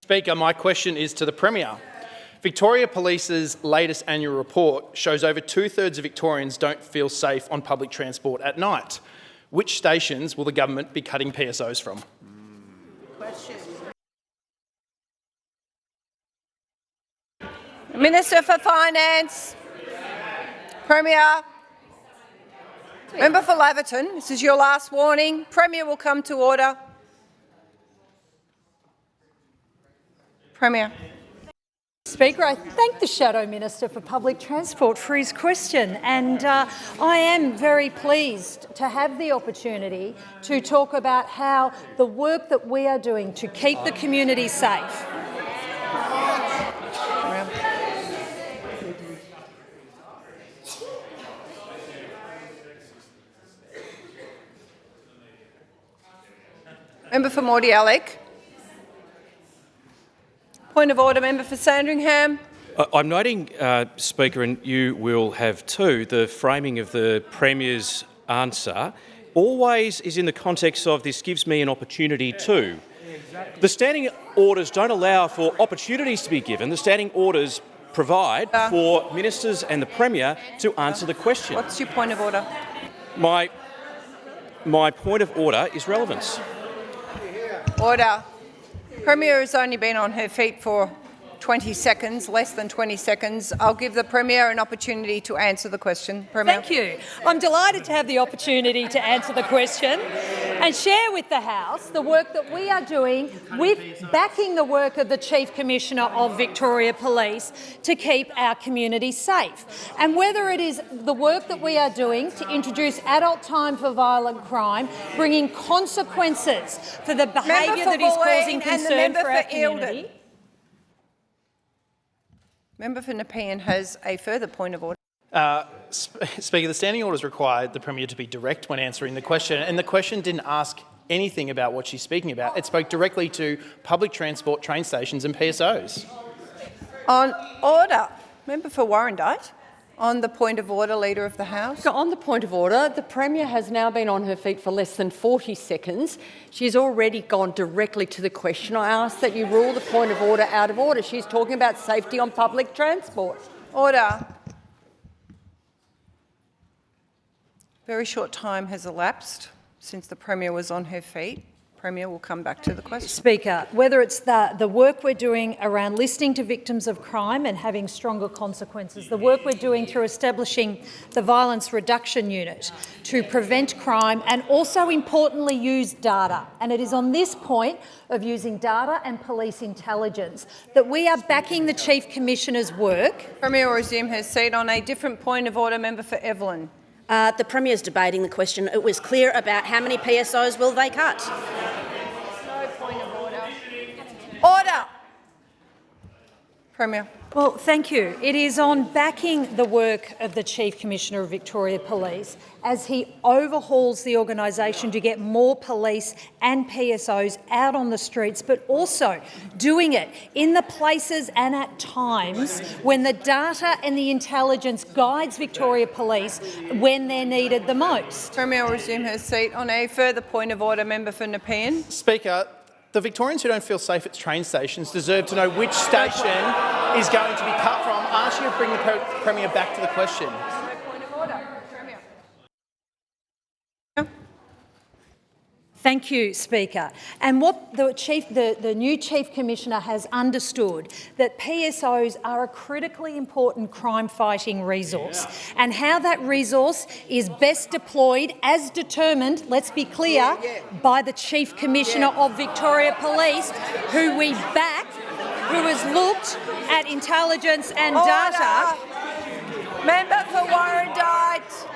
Speaker, my question is to the Premier. Victoria Police's latest annual report shows over two-thirds of Victorians don't feel safe on public transport at night. Which stations will the government be cutting PSOs from? Question. Minister for Finance. Premier. Member for Laverton, this is your last warning. Premier will come to order. Premier. Speaker, I thank the Shadow Minister for Public Transport for his question, and I am very pleased to have the opportunity to talk about how the work that we are doing to keep the community safe. Member for Mordialloc. Point of order, member for Sandringham. I'm noting, Speaker, and you will have too, the framing of the Premier's answer always is in the context of this gives me an opportunity to. The standing orders don't allow for opportunities to be given. The standing orders provide for ministers and the Premier to answer the question. What's your point of order? My point of order is relevance. Order. Premier has only been on her feet for 20 seconds, less than 20 seconds. I'll give the Premier an opportunity to answer the question. Premier. Thank you. I'm delighted to have the opportunity to answer the question and share with the House the work that we are doing with backing the work of the Chief Commissioner of Victoria Police to keep our community safe. And whether it is the work that we are doing to introduce adult time for violent crime, bringing consequences for the behaviour that is causing concern for our community. Member for Nepean has a further point of order. Speaker, the standing orders required the Premier to be direct when answering the question, and the question didn't ask anything about what she's speaking about. It spoke directly to public transport, train stations and PSOs. On order. Member for Warrandyte. On the point of order, Leader of the House. On the point of order, the Premier has now been on her feet for less than 40 seconds. She's already gone directly to the question. I ask that you rule the point of order out of order. She's talking about safety on public transport. Order. Very short time has elapsed since the Premier was on her feet. Premier will come back to the question. Speaker, whether it's the work we're doing around listening to victims of crime and having stronger consequences, the work we're doing through establishing the Violence Reduction Unit to prevent crime and also, importantly, use data. And it is on this point of using data and police intelligence that we are backing the Chief Commissioner's work. Premier will resume her seat. On a different point of order, member for Evelyn. The Premier is debating the question. It was clear about how many PSOs will they cut. No point of order. Order. Premier. Well, thank you. It is on backing the work of the Chief Commissioner of Victoria Police as he overhauls the organisation to get more police and PSOs out on the streets, but also doing it in the places and at times when the data and the intelligence guides Victoria Police when they're needed the most. Premier will resume her seat. On a further point of order, member for Nepean. Speaker, the Victorians who don't feel safe at train stations deserve to know which station is going to be cut from. I ask you to bring the Premier back to the question. Point of order. Premier. Thank you, Speaker. And what the new Chief Commissioner has understood, that PSOs are a critically important crime-fighting resource, and how that resource is best deployed as determined, let's be clear, by the Chief Commissioner of Victoria Police, who we back, who has looked at intelligence and data. Member for Warrandyte.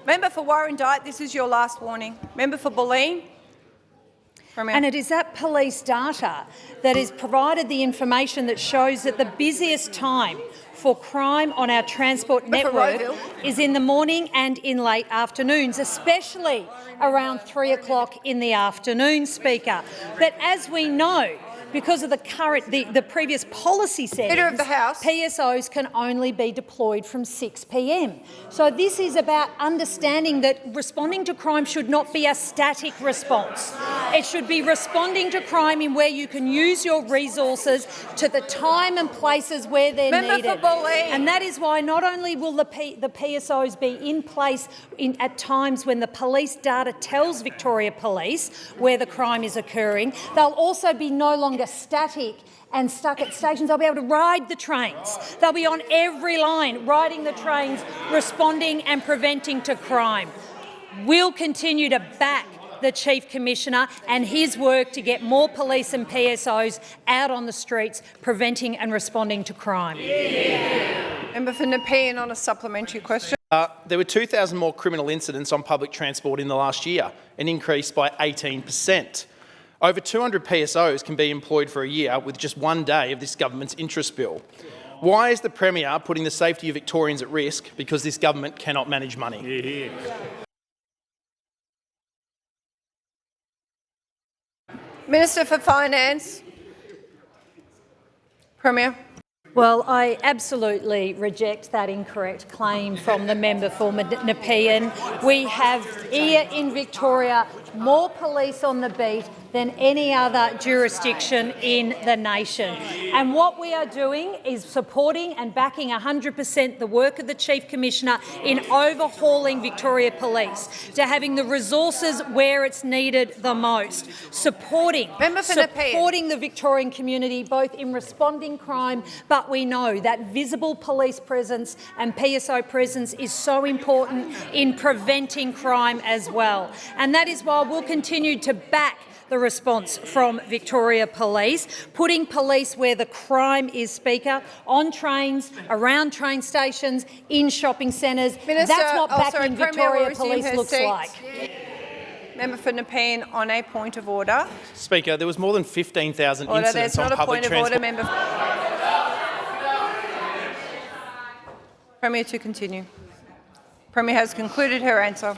Member for Warrandyte, this is your last warning. Member for Bulleen. And it is that police data that has provided the information that shows that the busiest time for crime on our transport network is in the morning and in late afternoons, especially around 3 o'clock in the afternoon, Speaker. But as we know, because of the previous policy settings, Leader of the House. PSOs can only be deployed from 6 p.m. So this is about understanding that responding to crime should not be a static response. It should be responding to crime in where you can use your resources to the time and places where they're Member needed. for Bulleen. And that is why not only will the PSOs be in place at times when the police data tells Victoria Police where the crime is occurring, they'll also be no longer static and stuck at stations. They'll be able to ride the trains. They'll be on every line, riding the trains, responding and preventing to crime. We'll continue to back the Chief Commissioner and his work to get more police and PSOs out on the streets, preventing and responding to crime. Member for Nepean on a supplementary question. There were 2,000 more criminal incidents on public transport in the last year, an increase by 18%. Over 200 PSOs can be employed for a year with just one day of this government's interest bill. Why is the Premier putting the safety of Victorians at risk because this government cannot manage money? Minister for Finance. Premier. Well, I absolutely reject that incorrect claim from the member for Nepean. We have here in Victoria more police on the beat than any other jurisdiction in the nation. And what we are doing is supporting and backing 100% the work of the Chief Commissioner in overhauling Victoria Police, to having the resources where it's needed the most, supporting the Victorian community both in responding crime, but we know that visible police presence and PSO presence is so important in preventing crime as well. And that is why we'll continue to back the response from Victoria Police, putting police where the crime is, Speaker, on trains, around train stations, in shopping centres. That's what backing Victoria Police looks like. Member for Nepean on a point of order. Speaker, there was more than 15,000 incidents on public transport. Member. Premier to continue. Premier has concluded her answer.